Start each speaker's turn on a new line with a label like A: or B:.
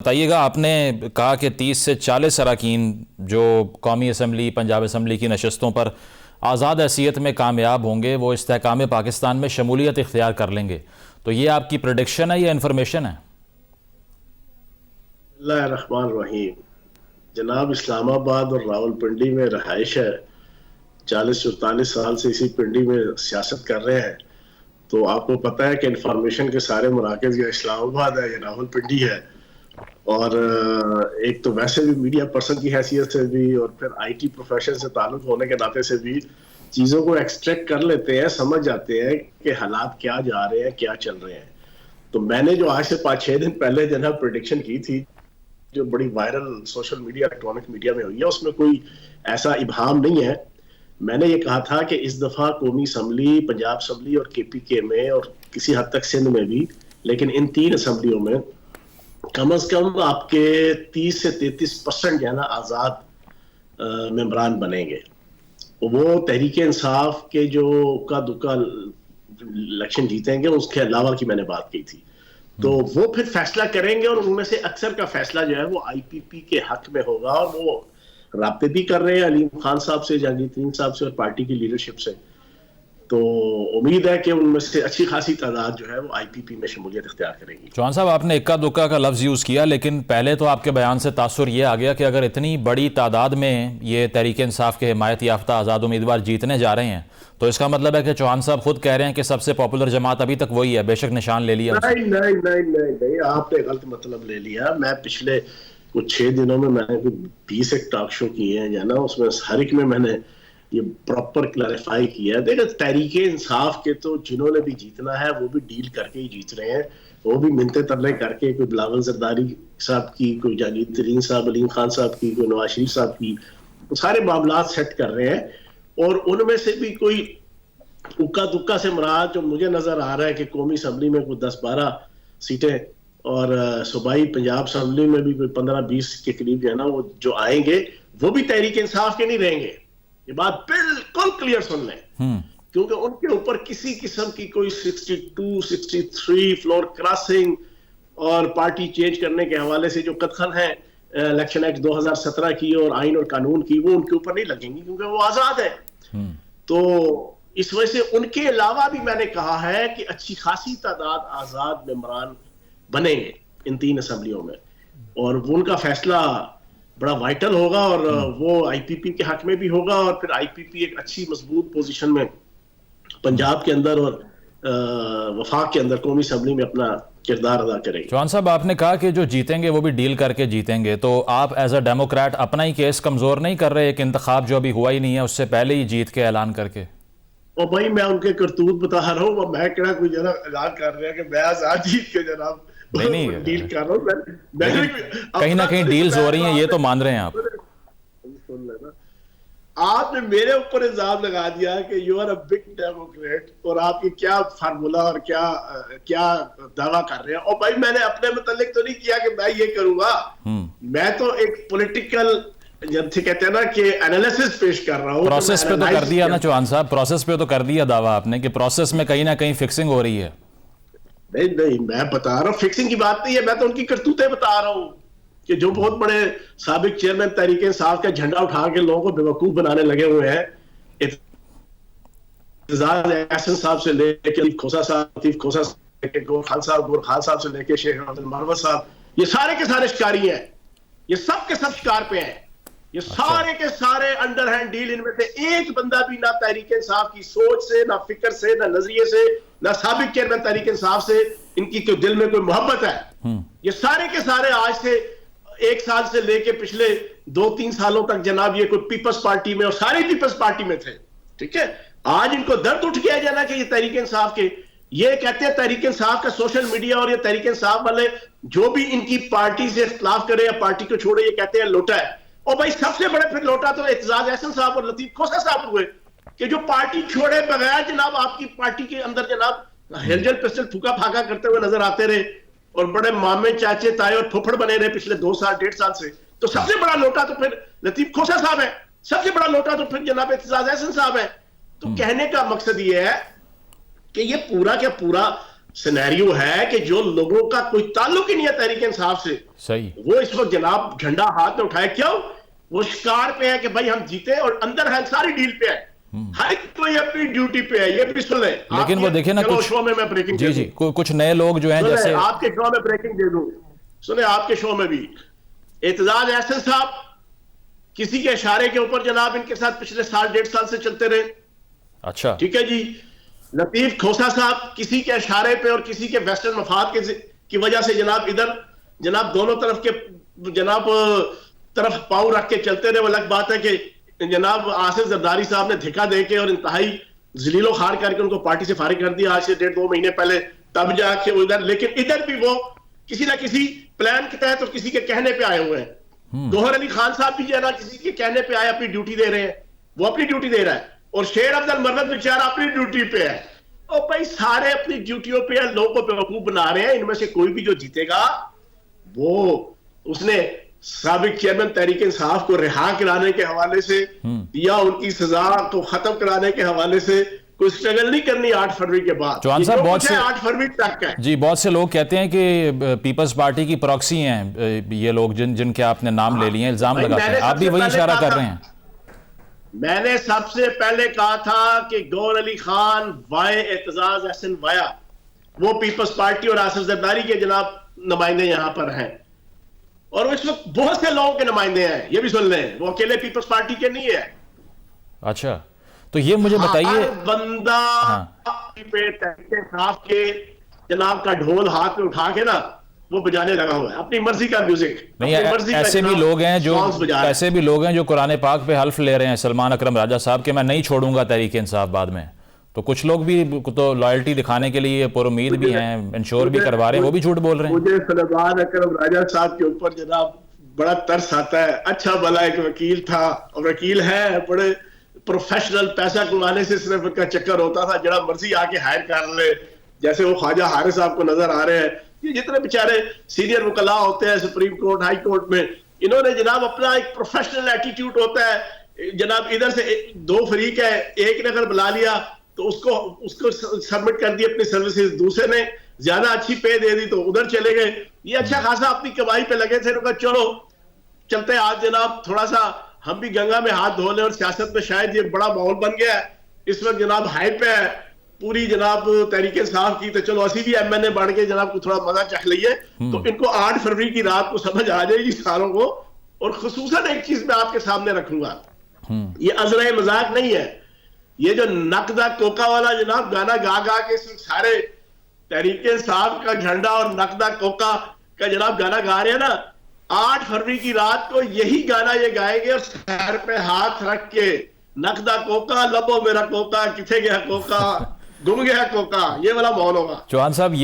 A: بتائیے گا، آپ نے کہا کہ 30 سے 40 اراکین جو قومی اسمبلی پنجاب اسمبلی کی نشستوں پر آزاد حیثیت میں کامیاب ہوں گے وہ استحکام پاکستان میں شمولیت اختیار کر لیں گے، تو یہ آپ کی پریڈکشن ہے یا انفارمیشن ہے؟
B: اللہ الرحمن الرحیم جناب، اسلام آباد اور راول پنڈی میں رہائش ہے، 40-44 سال سے اسی پنڈی میں سیاست کر رہے ہیں، تو آپ کو پتہ ہے کہ انفارمیشن کے سارے مراکز یا اسلام آباد ہے یا راول پنڈی ہے، اور ایک تو ویسے بھی میڈیا پرسن کی حیثیت سے بھی اور پھر آئی ٹی پروفیشن سے تعلق ہونے کے ناطے سے بھی چیزوں کو ایکسٹریکٹ کر لیتے ہیں، سمجھ جاتے ہیں کہ حالات کیا جا رہے ہیں، کیا چل رہے ہیں۔ تو میں نے جو آج سے 5-6 دن پہلے جناب پریڈکشن کی تھی، جو بڑی viral social media electronic media میں ہوئی ہے، اس میں کوئی ایسا ابہام نہیں ہے۔ میں نے یہ کہا تھا کہ اس دفعہ قومی اسمبلی، پنجاب اسمبلی اور کے پی کے میں اور کسی حد تک سندھ میں بھی، لیکن ان 3 اسمبلیوں میں کم از کم آپ کے 30 سے 33% جو ہے نا آزاد ممبران بنیں گے۔ وہ تحریک انصاف کے جو اکا دکا الیکشن جیتیں گے، اس کے علاوہ کی میں نے بات کی تھی، تو وہ پھر فیصلہ کریں گے، اور ان میں سے اکثر کا فیصلہ جو ہے وہ آئی پی پی کے حق میں ہوگا، اور وہ رابطے بھی کر رہے ہیں علیم خان صاحب سے، جہانگیر ترین صاحب سے اور پارٹی کی لیڈرشپ سے۔ تو امید ہے کہ ان میں سے اچھی خاصی تعداد جو ہے وہ آئی پی پی میں شمولیت اختیار کرے گی۔
A: چوہان صاحب، آپ نے اکا دکا کا لفظ یوز کیا، لیکن پہلے تو آپ کے بیان سے تاثر یہ آ گیا کہ اگر اتنی بڑی تعداد میں یہ تحریک انصاف کے حمایت یافتہ آزاد امیدوار جیتنے جا رہے ہیں تو اس کا مطلب ہے کہ چوہان صاحب خود کہہ رہے ہیں کہ سب سے پاپولر جماعت ابھی تک وہی ہے، بے شک نشان لے لیا۔
B: نہیں، آپ نے غلط مطلب لے لیا۔ میں پچھلے کچھ 6 دنوں میں نے 20 ایک ٹاک شو کیے ہیں نا، اس میں ہر ایک میں نے یہ پراپر کلیریفائی کیا ہے۔ دیکھیں، تحریک انصاف کے تو جنہوں نے بھی جیتنا ہے وہ بھی ڈیل کر کے ہی جیت رہے ہیں، وہ بھی منتے ترلے کر کے، کوئی بلاول زرداری صاحب کی، کوئی جہانگیر ترین صاحب، علیم خان صاحب کی، کوئی نواز شریف صاحب کی، وہ سارے معاملات سیٹ کر رہے ہیں، اور ان میں سے بھی کوئی اکا دکا سے مراد جو مجھے نظر آ رہا ہے کہ قومی اسمبلی میں کوئی 10-12 سیٹیں اور صوبائی پنجاب اسمبلی میں بھی کوئی 15-20 کے قریب جو ہے نا وہ جو آئیں گے وہ بھی تحریک انصاف کے نہیں رہیں گے۔ یہ بات بالکل کلیئر سن لیں، کیونکہ ان کے اوپر کسی قسم کی کوئی 62-63 فلور کراسنگ اور پارٹی چینج کرنے کے حوالے سے جو قدخن ہے الیکشن ایکٹ 2017 کی اور آئین اور قانون کی، وہ ان کے اوپر نہیں لگیں گی، کیونکہ وہ آزاد ہے۔ تو اس وجہ سے ان کے علاوہ بھی میں نے کہا ہے کہ اچھی خاصی تعداد آزاد ممبران بنیں گے ان 3 اسمبلیوں میں، اور وہ ان کا فیصلہ بڑا وائٹل ہوگا، اور وہ آئی پی پی کے حق میں بھی ہوگا، اور پھر آئی پی پی ایک اچھی مضبوط پوزیشن میں پنجاب کے اندر اور وفاق کے اندر قومی اسمبلی میں اپنا کردار ادا کرے گی۔
A: چوہان صاحب، آپ نے کہا کہ جو جیتیں گے وہ بھی ڈیل کر کے جیتیں گے، تو آپ ایز اے ڈیموکریٹ اپنا ہی کیس کمزور نہیں کر رہے ایک انتخاب جو ابھی ہوا ہی نہیں ہے اس سے پہلے ہی جیت کے اعلان کر کے؟
B: اور بھائی میں ان کے کرتوت بتا رہا ہوں، میں کہنا کوئی جناب اعلان کر رہا ہے کہ میں آزاد جیت کے جناب
A: نہیں،
B: ڈیل کر رہا ہوں۔
A: کہیں نہ کہیں ڈیلز ہو رہی ہیں، یہ تو مان رہے ہیں آپ۔
B: آپ نے میرے اوپر الزام لگا دیا کہ you are a big Democrat, اور آپ کی کیا فارمولا اور کیا دعویٰ کر رہے ہیں۔ اور بھائی میں نے اپنے متعلق تو نہیں کیا کہ میں یہ کروں گا، میں تو ایک پولیٹیکل جب کہتے ہیں نا کہ انالیسس پیش کر رہا ہوں۔
A: پروسیس پہ تو کر دیا نا چوہان صاحب، پروسیس پہ تو کر دیا دعویٰ آپ نے کہ پروسیس میں کہیں نہ کہیں فکسنگ ہو رہی ہے۔
B: نہیں، میں بتا رہا ہوں فکسنگ کی بات نہیں ہے، میں تو ان کی کرتوتیں بتا رہا ہوں کہ جو بہت بڑے سابق چیئرمین تحریک انصاف کا جھنڈا اٹھا کے لوگوں کو بیوقوف بنانے لگے ہوئے ہیں، اعتزاز احسن صاحب سے لے کے لطیف کھوسہ سے لے کے گور خان صاحب سے لے کے شیخ عبد المعروف صاحب، یہ سارے کے سارے شکاری ہیں، یہ سب کے سب شکار پہ ہیں، یہ سارے کے سارے انڈر ہینڈ ڈیل۔ ان میں سے ایک بندہ بھی نہ تحریک انصاف کی سوچ سے، نہ فکر سے، نہ نظریے سے، نہ سابق چیئرمین تحریک انصاف سے ان کی دل میں کوئی محبت ہے۔ یہ سارے کے سارے آج سے 1 سال سے لے کے پچھلے 2-3 سالوں تک جناب یہ کوئی پیپلز پارٹی میں اور ساری پیپلز پارٹی میں تھے، ٹھیک ہے۔ آج ان کو درد اٹھ گیا جانا کہ یہ تحریک انصاف کے، یہ کہتے ہیں تحریک انصاف کا سوشل میڈیا اور یہ تحریک انصاف والے جو بھی ان کی پارٹی سے اختلاف کرے یا پارٹی کو چھوڑے، یہ کہتے ہیں لوٹا ہے۔ اور بھائی سب سے بڑے پھر لوٹا تو اعتزاز احسن صاحب اور لطیف کھوسہ صاحب ہوئے کہ جو پارٹی چھوڑے بغیر جناب آپ کی پارٹی کے اندر جناب ہلجل پسٹل پھوکا پھاکا کرتے ہوئے نظر آتے رہے، اور بڑے مامے چاچے تائے اور پھوپھڑ بنے رہے پچھلے 2-1.5 سال سے۔ تو سب سے بڑا لوٹا تو پھر لطیف کھوسہ صاحب ہے، سب سے بڑا لوٹا تو پھر جناب اعتزاز احسن صاحب ہے۔ تو کہنے کا مقصد یہ ہے کہ یہ پورا کیا پورا سینیریو ہے کہ جو لوگوں کا کوئی تعلق ہی نہیں ہے تحریک انصاف سے,
A: صحیح,
B: وہ اس وقت جناب جھنڈا ہاتھ میں اٹھائے. کیوں؟ وہ شکار پہ ہے کہ بھائی ہم جیتے, اور اندر ہے ساری ڈیل پہ ہے, ہر کوئی اپنی ڈیوٹی پہ ہے. یہ بھی سن لیں.
A: لیکن وہ دیکھیں نا کچھ
B: شو میں بریکنگ
A: جی جی کچھ نئے لوگ جو ہیں جیسے
B: آپ کے شو میں بریکنگ دے دوں, سنیں آپ کے شو میں بھی اعتزاز احسن صاحب کسی کے اشارے کے اوپر جناب ان کے ساتھ پچھلے سال 1.5 سال سے چلتے رہے.
A: اچھا,
B: ٹھیک ہے جی. لطیف کھوسا صاحب کسی کے اشارے پہ اور کسی کے ویسٹرن مفاد کی وجہ سے جناب ادھر جناب دونوں طرف کے جناب طرف پاؤں رکھ کے چلتے رہے. وہ الگ بات ہے کہ جناب آصف زرداری صاحب نے دھکا دے کے اور انتہائی ذلیل و خوار کر کے ان کو پارٹی سے فارغ کر دیا آج سے 1.5-2 مہینے پہلے, تب جا کے ادھر. لیکن ادھر بھی وہ کسی نہ کسی پلان کے تحت اور کسی کے کہنے پہ آئے ہوئے ہیں. گوہر علی خان صاحب بھی جو ہے نا کسی کے کہنے پہ آئے, اپنی ڈیوٹی دے رہے ہیں, وہ اپنی ڈیوٹی دے رہا ہے. اور شیر افضل مرد بیچارہ اپنی ڈیوٹی پہ ہے. اور بھائی سارے اپنی ڈیوٹیوں پہ لوگوں کو بیوقوف بنا رہے ہیں. ان میں سے کوئی بھی جو جیتے گا وہ اس نے سابق چیئرمین تحریک انصاف کو رہا کرانے کے حوالے سے یا ان کی سزا کو ختم کرانے کے حوالے سے کوئی سٹرگل نہیں کرنی 8 فروری کے بعد.
A: چوہان صاحب بہت سے
B: 8 فروری تک ہے
A: جی بہت سے لوگ کہتے ہیں کہ پیپلز پارٹی کی پراکسی ہیں یہ لوگ جن کے آپ نے نام لے لیے ہیں, الزام لگاتے ہیں, آپ بھی وہی اشارہ کر رہے ہیں.
B: میں نے سب سے پہلے کہا تھا کہ گوہر علی خان وائے اعتزاز احسن وایا وہ پیپلز پارٹی اور آصف زرداری کے جناب نمائندے یہاں پر ہیں, اور اس وقت بہت سے لوگوں کے نمائندے ہیں. یہ بھی سن لیں, وہ اکیلے پیپلز پارٹی کے نہیں ہے.
A: اچھا, تو یہ مجھے بتائیے
B: ہر بندہ پہ تحریک انصاف کے جناب کا ڈھول ہاتھ میں اٹھا کے نا وہ بجانے لگا ہوا ہے اپنی مرضی کا میوزک.
A: نہیں, ایسے بھی لوگ ہیں جو قرآن پاک پہ حلف لے رہے ہیں, سلمان اکرم راجہ صاحب, کہ میں نہیں چھوڑوں گا تحریک انصاف بعد میں. تو کچھ لوگ بھی تو لائلٹی دکھانے کے لیے پر امید بھی ہیں, انشور بھی کروا رہے ہیں, وہ بھی جھوٹ بول رہے ہیں.
B: مجھے سلمان اکرم راجہ صاحب کے اوپر جناب بڑا ترس آتا ہے. اچھا بھلا ایک وکیل تھا, اور وکیل ہے, بڑے پروفیشنل, پیسہ کمانے سے صرف ان کا چکر ہوتا تھا, جڑا مرضی آ کے ہائر کر لے. جیسے وہ خواجہ حارث صاحب کو نظر آ رہے ہیں, یہ جتنے بیچارے سینئر وکلاء ہوتے ہیں سپریم کورٹ, ہائی کورٹ میں, انہوں نے جناب اپنا ایک پروفیشنل ایٹیٹیوڈ ہوتا ہے. جناب ادھر سے 2 فریق ہے, ایک نے اگر بلا لیا تو اس کو سبمٹ کر دی اپنی سروسز, دوسرے نے زیادہ اچھی پے دے دی تو ادھر چلے گئے. یہ اچھا خاصا اپنی کمائی پہ لگے تھے. چلو چلتے آج جناب تھوڑا سا ہم بھی گنگا میں ہاتھ دھو لیں, اور سیاست میں شاید یہ بڑا ماحول بن گیا ہے اس وقت جناب, ہائپ ہے پوری جناب تحریک انصاف کی, تو چلو اسی بھی ایم این اے بڑھ کے جناب کو تھوڑا مزہ چکھ لئیے. تو ان کو 8 فروری کی رات کو سمجھ آ جائے گی ساروں کو. اور خصوصاً ایک چیز میں آپ کے سامنے رکھوں گا, یہ عذرۂ مذاق نہیں ہے, یہ جو نقدہ کوکا والا جناب گانا گا گا کے سارے تحریک انصاف کا جھنڈا اور نقدہ کوکا کا جناب گانا گا رہے ہیں نا, 8 فروری کی رات کو یہی گانا یہ گائیں گے, اور سر پہ ہاتھ رکھ کے نقدہ کوکا لبو میرا کوکا کتھے گیا کوکا گم گیا کوکا, یہ والا ماحول ہوگا.
A: چوہان صاحب